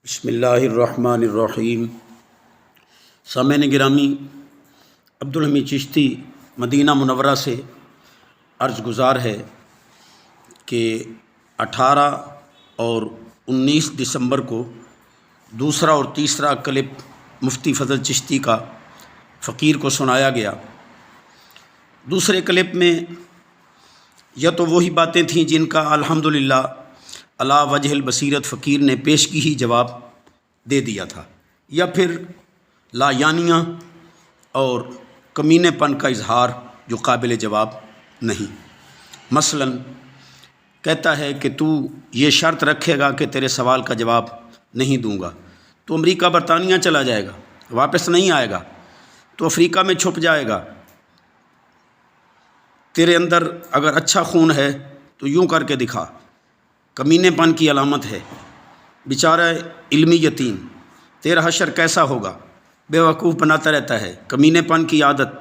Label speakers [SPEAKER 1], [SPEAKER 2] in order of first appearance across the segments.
[SPEAKER 1] بسم اللہ الرحمن الرحیم۔ سامعین گرامی، عبدالحمید چشتی مدینہ منورہ سے عرض گزار ہے کہ 18 اور 19 دسمبر کو دوسرا اور تیسرا کلپ مفتی فضل چشتی کا فقیر کو سنایا گیا۔ دوسرے کلپ میں یا تو وہی باتیں تھیں جن کا الحمدللہ علی وجہ البصیرت فقیر نے پیش کی ہی جواب دے دیا تھا، یا پھر لا یعنیاں اور کمینے پن کا اظہار جو قابل جواب نہیں۔ مثلا کہتا ہے کہ تو یہ شرط رکھے گا کہ تیرے سوال کا جواب نہیں دوں گا تو امریکہ برطانیہ چلا جائے گا، واپس نہیں آئے گا، تو افریقہ میں چھپ جائے گا۔ تیرے اندر اگر اچھا خون ہے تو یوں کر کے دکھا، کمینے پن کی علامت ہے، بیچارہ علمی یتیم، تیرا حشر کیسا ہوگا، بے وقوف بناتا رہتا ہے، کمینے پن کی عادت،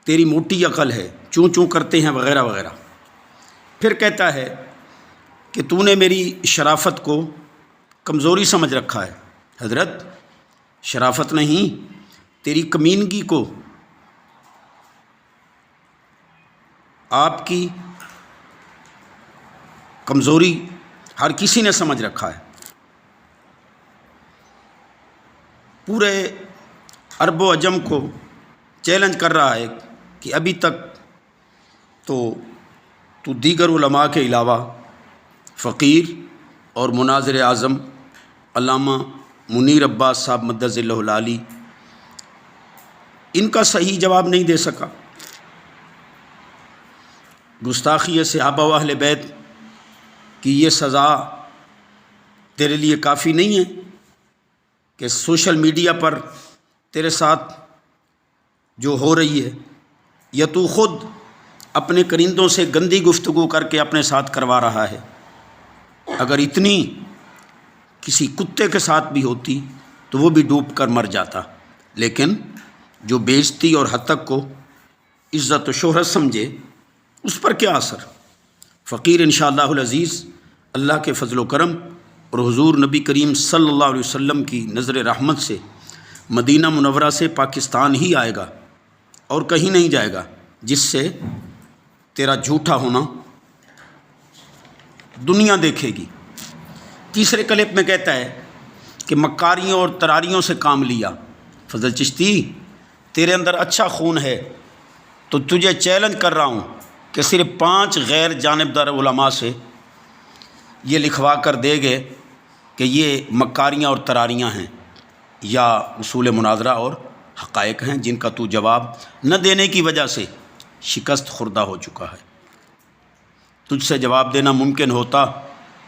[SPEAKER 1] تیری موٹی عقل ہے، چوں چوں کرتے ہیں وغیرہ وغیرہ۔ پھر کہتا ہے کہ تو نے میری شرافت کو کمزوری سمجھ رکھا ہے۔ حضرت، شرافت نہیں، تیری کمینگی کو آپ کی کمزوری ہر کسی نے سمجھ رکھا ہے۔ پورے عرب و عجم کو چیلنج کر رہا ہے کہ ابھی تک تو دیگر علماء کے علاوہ فقیر اور مناظر اعظم علامہ منیر عباس صاحب مدظ اللہ العالی ان کا صحیح جواب نہیں دے سکا۔ گستاخی صحابہ و اہل بیت کہ یہ سزا تیرے لیے کافی نہیں ہے کہ سوشل میڈیا پر تیرے ساتھ جو ہو رہی ہے، یا تو خود اپنے کرندوں سے گندی گفتگو کر کے اپنے ساتھ کروا رہا ہے۔ اگر اتنی کسی کتے کے ساتھ بھی ہوتی تو وہ بھی ڈوب کر مر جاتا، لیکن جو بےعزتی اور ہتک کو عزت و شہرت سمجھے اس پر کیا اثر۔ فقیر انشاءاللہ العزیز اللہ کے فضل و کرم اور حضور نبی کریم صلی اللہ علیہ وسلم کی نظر رحمت سے مدینہ منورہ سے پاکستان ہی آئے گا اور کہیں نہیں جائے گا، جس سے تیرا جھوٹا ہونا دنیا دیکھے گی۔ تیسرے کلپ میں کہتا ہے کہ مکاریوں اور تراریوں سے کام لیا۔ فضل چشتی، تیرے اندر اچھا خون ہے تو تجھے چیلنج کر رہا ہوں کہ صرف 5 غیر جانبدار علماء سے یہ لکھوا کر دے گے کہ یہ مکاریاں اور تراریاں ہیں یا اصول مناظرہ اور حقائق ہیں جن کا تو جواب نہ دینے کی وجہ سے شکست خوردہ ہو چکا ہے۔ تجھ سے جواب دینا ممکن ہوتا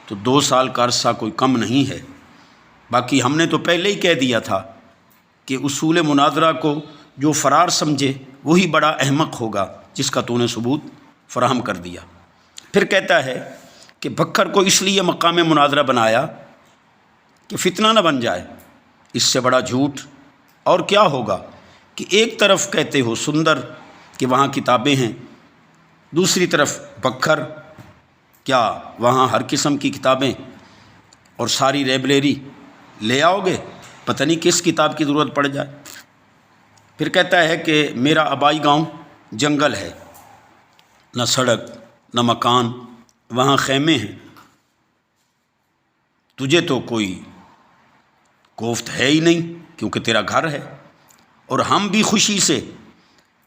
[SPEAKER 1] تو 2 سال کا عرصہ کوئی کم نہیں ہے۔ باقی ہم نے تو پہلے ہی کہہ دیا تھا کہ اصول مناظرہ کو جو فرار سمجھے وہی بڑا احمق ہوگا، جس کا تو نے ثبوت فراہم کر دیا۔ پھر کہتا ہے کہ بکھر کو اس لیے مقام مناظرہ بنایا کہ فتنہ نہ بن جائے۔ اس سے بڑا جھوٹ اور کیا ہوگا کہ ایک طرف کہتے ہو سندر کہ وہاں کتابیں ہیں، دوسری طرف بکھر، کیا وہاں ہر قسم کی کتابیں اور ساری لائبریری لے آؤ گے؟ پتہ نہیں کس کتاب کی ضرورت پڑ جائے۔ پھر کہتا ہے کہ میرا آبائی گاؤں جنگل ہے، نہ سڑک نہ مکان، وہاں خیمے ہیں، تجھے تو کوئی کوفت ہے ہی نہیں کیونکہ تیرا گھر ہے، اور ہم بھی خوشی سے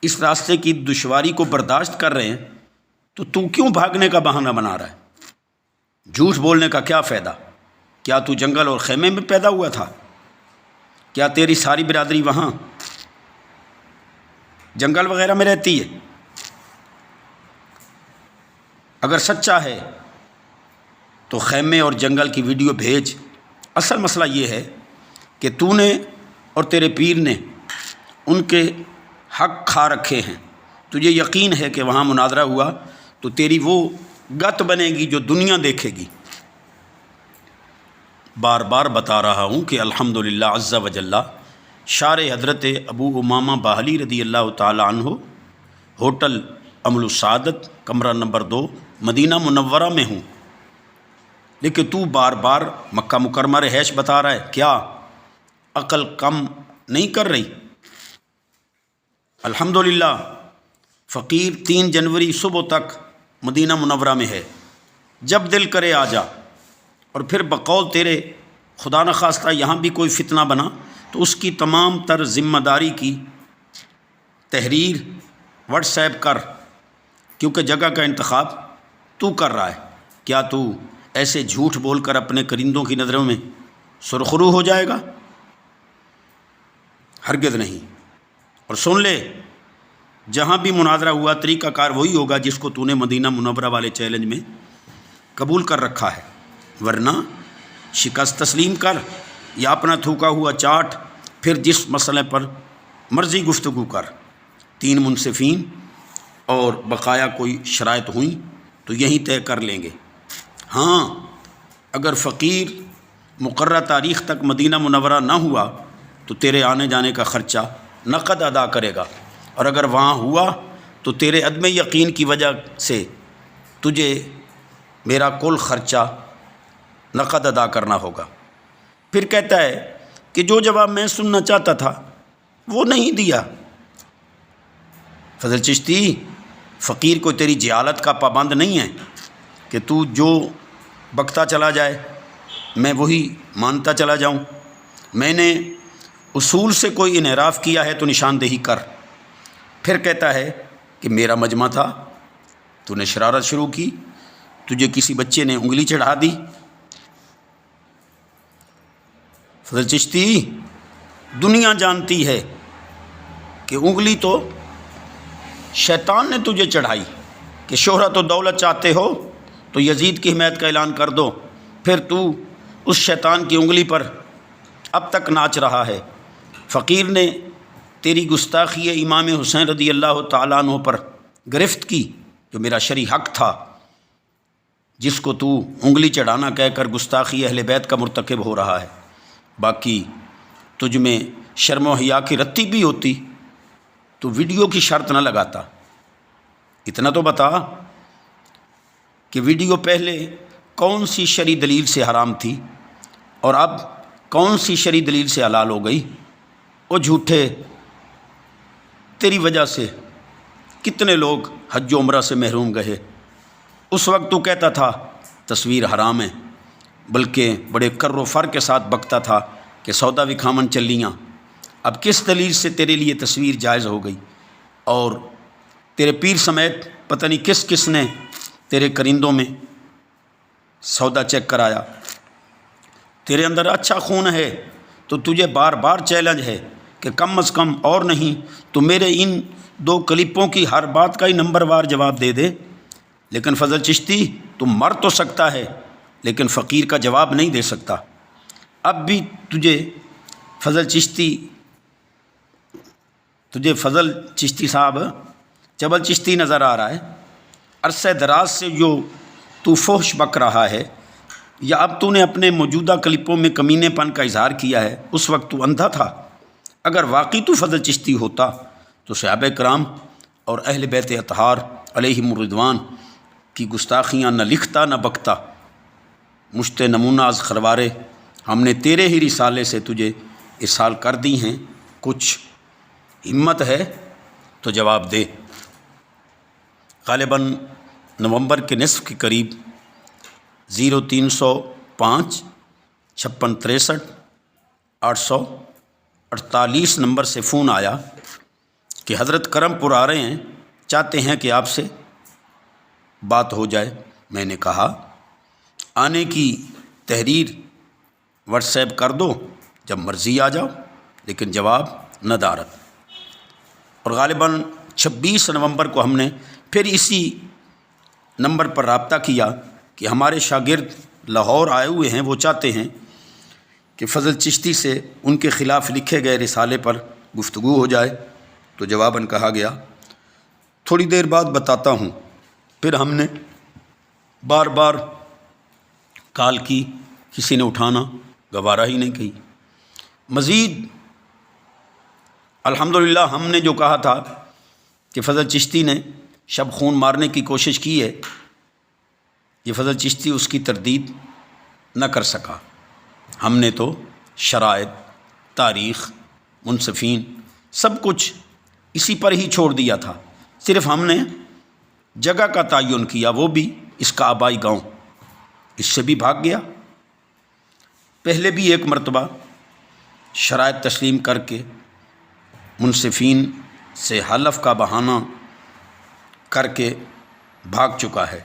[SPEAKER 1] اس راستے کی دشواری کو برداشت کر رہے ہیں، تو کیوں بھاگنے کا بہانہ بنا رہا ہے؟ جھوٹ بولنے کا کیا فائدہ؟ کیا تو جنگل اور خیمے میں پیدا ہوا تھا؟ کیا تیری ساری برادری وہاں جنگل وغیرہ میں رہتی ہے؟ اگر سچا ہے تو خیمے اور جنگل کی ویڈیو بھیج۔ اصل مسئلہ یہ ہے کہ تو نے اور تیرے پیر نے ان کے حق کھا رکھے ہیں۔ تجھے یقین ہے کہ وہاں مناظرہ ہوا تو تیری وہ گت بنے گی جو دنیا دیکھے گی۔ بار بار بتا رہا ہوں کہ الحمدللہ عز و جل شارع حضرت ابو امامہ باہلی رضی اللہ تعالی عنہ ہوٹل امل السعادت کمرہ نمبر 2 مدینہ منورہ میں ہوں۔ لیکن تو بار بار مکہ مکرمہ رہائش بتا رہا ہے، کیا عقل کم نہیں کر رہی؟ الحمدللہ فقیر 3 جنوری صبح تک مدینہ منورہ میں ہے، جب دل کرے آ جا، اور پھر بقول تیرے خدا نخواستہ یہاں بھی کوئی فتنہ بنا تو اس کی تمام تر ذمہ داری کی تحریر واٹس ایپ کر، کیونکہ جگہ کا انتخاب تو کر رہا ہے۔ کیا تو ایسے جھوٹ بول کر اپنے کرندوں کی نظروں میں سرخرو ہو جائے گا؟ ہرگز نہیں۔ اور سن لے، جہاں بھی مناظرہ ہوا طریقہ کار وہی ہوگا جس کو تو نے مدینہ منورہ والے چیلنج میں قبول کر رکھا ہے، ورنہ شکست تسلیم کر یا اپنا تھوکا ہوا چاٹ، پھر جس مسئلے پر مرضی گفتگو کر۔ 3 منصفین اور بقایا کوئی شرائط ہوئیں تو یہیں طے کر لیں گے۔ ہاں، اگر فقیر مقررہ تاریخ تک مدینہ منورہ نہ ہوا تو تیرے آنے جانے کا خرچہ نقد ادا کرے گا، اور اگر وہاں ہوا تو تیرے عدم یقین کی وجہ سے تجھے میرا کل خرچہ نقد ادا کرنا ہوگا۔ پھر کہتا ہے کہ جو جواب میں سننا چاہتا تھا وہ نہیں دیا۔ فضل چشتی، فقیر کو تیری جہالت کا پابند نہیں ہے کہ تو جو بکتا چلا جائے میں وہی مانتا چلا جاؤں۔ میں نے اصول سے کوئی انحراف کیا ہے تو نشاندہی کر۔ پھر کہتا ہے کہ میرا مجمع تھا، تو نے شرارت شروع کی، تجھے کسی بچے نے انگلی چڑھا دی۔ فضل چشتی، دنیا جانتی ہے کہ انگلی تو شیطان نے تجھے چڑھائی، کہ شہرت و دولت چاہتے ہو تو یزید کی حمایت کا اعلان کر دو، پھر تو اس شیطان کی انگلی پر اب تک ناچ رہا ہے۔ فقیر نے تیری گستاخی امام حسین رضی اللہ تعالیٰ عنہ پر گرفت کی، جو میرا شرعی حق تھا، جس کو تو انگلی چڑھانا کہہ کر گستاخی اہل بیت کا مرتکب ہو رہا ہے۔ باقی تجھ میں شرم و حیا کی رتی بھی ہوتی تو ویڈیو کی شرط نہ لگاتا۔ اتنا تو بتا کہ ویڈیو پہلے کون سی شرعی دلیل سے حرام تھی اور اب کون سی شرعی دلیل سے حلال ہو گئی؟ وہ جھوٹے، تیری وجہ سے کتنے لوگ حج و عمرہ سے محروم گئے۔ اس وقت تو کہتا تھا تصویر حرام ہے، بلکہ بڑے کر و فر کے ساتھ بکتا تھا کہ سودا بھی کھامن چلیاں۔ اب کس دلیل سے تیرے لیے تصویر جائز ہو گئی؟ اور تیرے پیر سمیت پتہ نہیں کس کس نے تیرے کرندوں میں سودا چیک کرایا۔ تیرے اندر اچھا خون ہے تو تجھے بار بار چیلنج ہے کہ کم از کم اور نہیں تو میرے ان 2 کلپوں کی ہر بات کا ہی نمبر وار جواب دے دے۔ لیکن فضل چشتی، تم مر تو سکتا ہے لیکن فقیر کا جواب نہیں دے سکتا۔ اب بھی تجھے فضل چشتی صاحب جبل چشتی نظر آ رہا ہے۔ عرصہ دراز سے جو تو فحش بک رہا ہے، یا اب تو نے اپنے موجودہ کلپوں میں کمینے پن کا اظہار کیا ہے، اس وقت تو اندھا تھا۔ اگر واقعی تو فضل چشتی ہوتا تو صحابہ کرام اور اہل بیت اطہار علیہم الرضوان کی گستاخیاں نہ لکھتا نہ بکتا۔ مشت نمونہ از خروارے ہم نے تیرے ہی رسالے سے تجھے ارسال کر دی ہیں، کچھ ہمت ہے تو جواب دے۔ غالباً نومبر کے نصف کے قریب 0305 56 63 848 نمبر سے فون آیا کہ حضرت کرم پور آ رہے ہیں، چاہتے ہیں کہ آپ سے بات ہو جائے۔ میں نے کہا آنے کی تحریر واٹس ایپ کر دو، جب مرضی آ جاؤ، لیکن جواب ندارت۔ اور غالباً 26 نومبر کو ہم نے پھر اسی نمبر پر رابطہ کیا کہ ہمارے شاگرد لاہور آئے ہوئے ہیں، وہ چاہتے ہیں کہ فضل چشتی سے ان کے خلاف لکھے گئے رسالے پر گفتگو ہو جائے۔ تو جواباً کہا گیا تھوڑی دیر بعد بتاتا ہوں۔ پھر ہم نے بار بار کال کی، کسی نے اٹھانا گوارہ ہی نہیں کی۔ مزید الحمدللہ ہم نے جو کہا تھا کہ فضل چشتی نے شب خون مارنے کی کوشش کی ہے، یہ فضل چشتی اس کی تردید نہ کر سکا۔ ہم نے تو شرائط، تاریخ، منصفین سب کچھ اسی پر ہی چھوڑ دیا تھا، صرف ہم نے جگہ کا تعین کیا، وہ بھی اس کا آبائی گاؤں، اس سے بھی بھاگ گیا۔ پہلے بھی ایک مرتبہ شرائط تسلیم کر کے منصفین سے حلف کا بہانہ کر کے بھاگ چکا ہے۔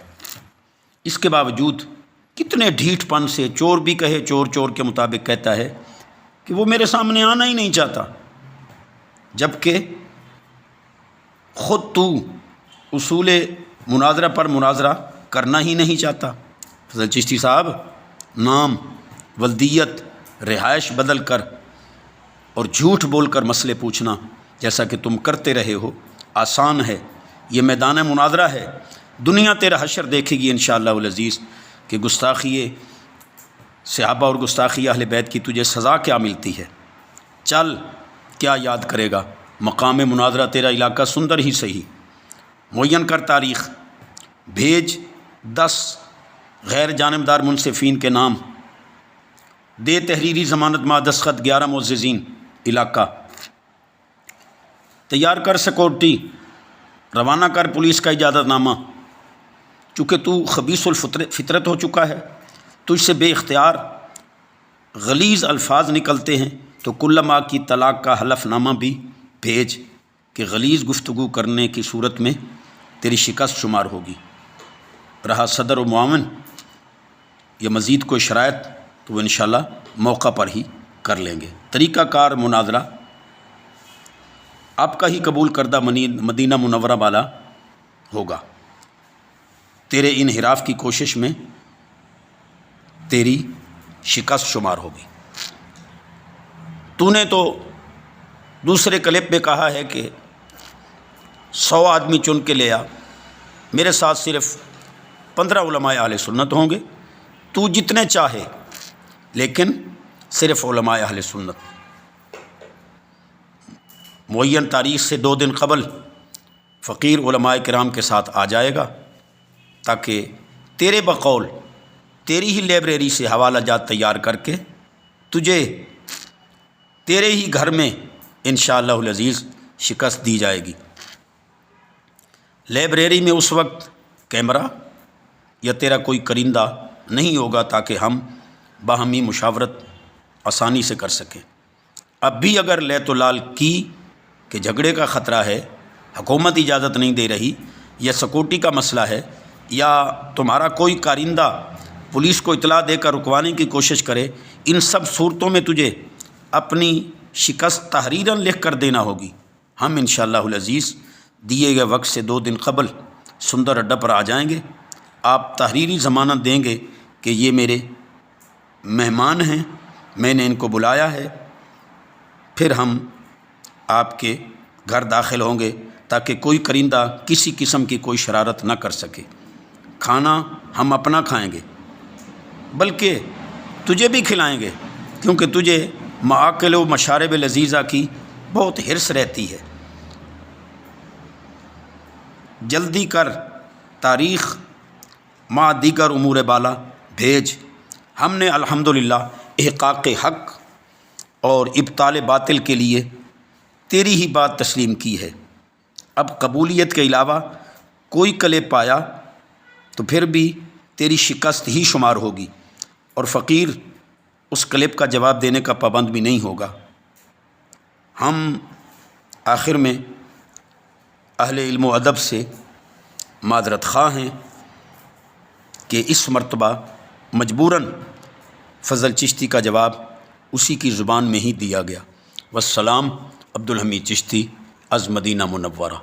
[SPEAKER 1] اس کے باوجود کتنے ڈھیٹ پن سے، چور بھی کہے چور چور کے مطابق کہتا ہے کہ وہ میرے سامنے آنا ہی نہیں چاہتا، جبکہ خود تو اصول مناظرہ پر مناظرہ کرنا ہی نہیں چاہتا۔ فضل چشتی صاحب، نام، ولدیت، رہائش بدل کر اور جھوٹ بول کر مسئلے پوچھنا جیسا کہ تم کرتے رہے ہو آسان ہے۔ یہ میدان مناظرہ ہے، دنیا تیرا حشر دیکھے گی انشاءاللہ العزیز کہ گستاخی صحابہ اور گستاخی اہل بیت کی تجھے سزا کیا ملتی ہے۔ چل، کیا یاد کرے گا، مقام مناظرہ تیرا علاقہ سندر ہی صحیح، معین کر تاریخ، بھیج 10 غیر جانبدار منصفین کے نام، دے تحریری ضمانت مع دستخط 11 معززین، علاقہ تیار کر، سیکورٹی روانہ کر، پولیس کا اجازت نامہ۔ چونکہ تو خبیث الفطرت ہو چکا ہے، تجھ سے بے اختیار غلیظ الفاظ نکلتے ہیں، تو کل ماہ کی طلاق کا حلف نامہ بھی بھیج کہ غلیظ گفتگو کرنے کی صورت میں تیری شکست شمار ہوگی۔ رہا صدر و معاون، یہ مزید کوئی شرائط تو وہ انشاءاللہ موقع پر ہی کر لیں گے۔ طریقہ کار مناظرہ آپ کا ہی قبول کردہ مدینہ منورہ والا ہوگا۔ تیرے انحراف کی کوشش میں تیری شکست شمار ہوگی۔ تو نے تو دوسرے کلپ میں کہا ہے کہ 100 آدمی چن کے لے آ، میرے ساتھ صرف 15 علماء اہل سنت ہوں گے، تو جتنے چاہے، لیکن صرف علماء اہل سنت۔ معین تاریخ سے 2 دن قبل فقیر علماء کرام کے ساتھ آ جائے گا، تاکہ تیرے بقول تیری ہی لائبریری سے حوالہ جات تیار کر کے تجھے تیرے ہی گھر میں انشاءاللہ العزیز شکست دی جائے گی۔ لائبریری میں اس وقت کیمرہ یا تیرا کوئی کرندہ نہیں ہوگا، تاکہ ہم باہمی مشاورت آسانی سے کر سکیں۔ اب بھی اگر لیت و لال کی کہ جھگڑے کا خطرہ ہے، حکومت اجازت نہیں دے رہی، یا سیکورٹی کا مسئلہ ہے، یا تمہارا کوئی کارندہ پولیس کو اطلاع دے کر رکوانے کی کوشش کرے، ان سب صورتوں میں تجھے اپنی شکست تحریراً لکھ کر دینا ہوگی۔ ہم انشاءاللہ العزیز دیے گئے وقت سے 2 دن قبل سندر اڈہ پر آ جائیں گے۔ آپ تحریری ضمانت دیں گے کہ یہ میرے مہمان ہیں، میں نے ان کو بلایا ہے، پھر ہم آپ کے گھر داخل ہوں گے تاکہ کوئی کرندہ کسی قسم کی کوئی شرارت نہ کر سکے۔ کھانا ہم اپنا کھائیں گے، بلکہ تجھے بھی کھلائیں گے، کیونکہ تجھے معاقل و مشارب لذیذہ کی بہت حرص رہتی ہے۔ جلدی کر، تاریخ مع دیگر امور بالا بھیج۔ ہم نے الحمدللہ احقاق حق اور ابطال باطل کے لیے تیری ہی بات تسلیم کی ہے۔ اب قبولیت کے علاوہ کوئی کلپ پایا تو پھر بھی تیری شکست ہی شمار ہوگی، اور فقیر اس کلپ کا جواب دینے کا پابند بھی نہیں ہوگا۔ ہم آخر میں اہل علم و ادب سے معذرت خواہ ہیں کہ اس مرتبہ مجبوراً فضل چشتی کا جواب اسی کی زبان میں ہی دیا گیا۔ والسلام، عبدالحمید چشتی از مدینہ منورہ۔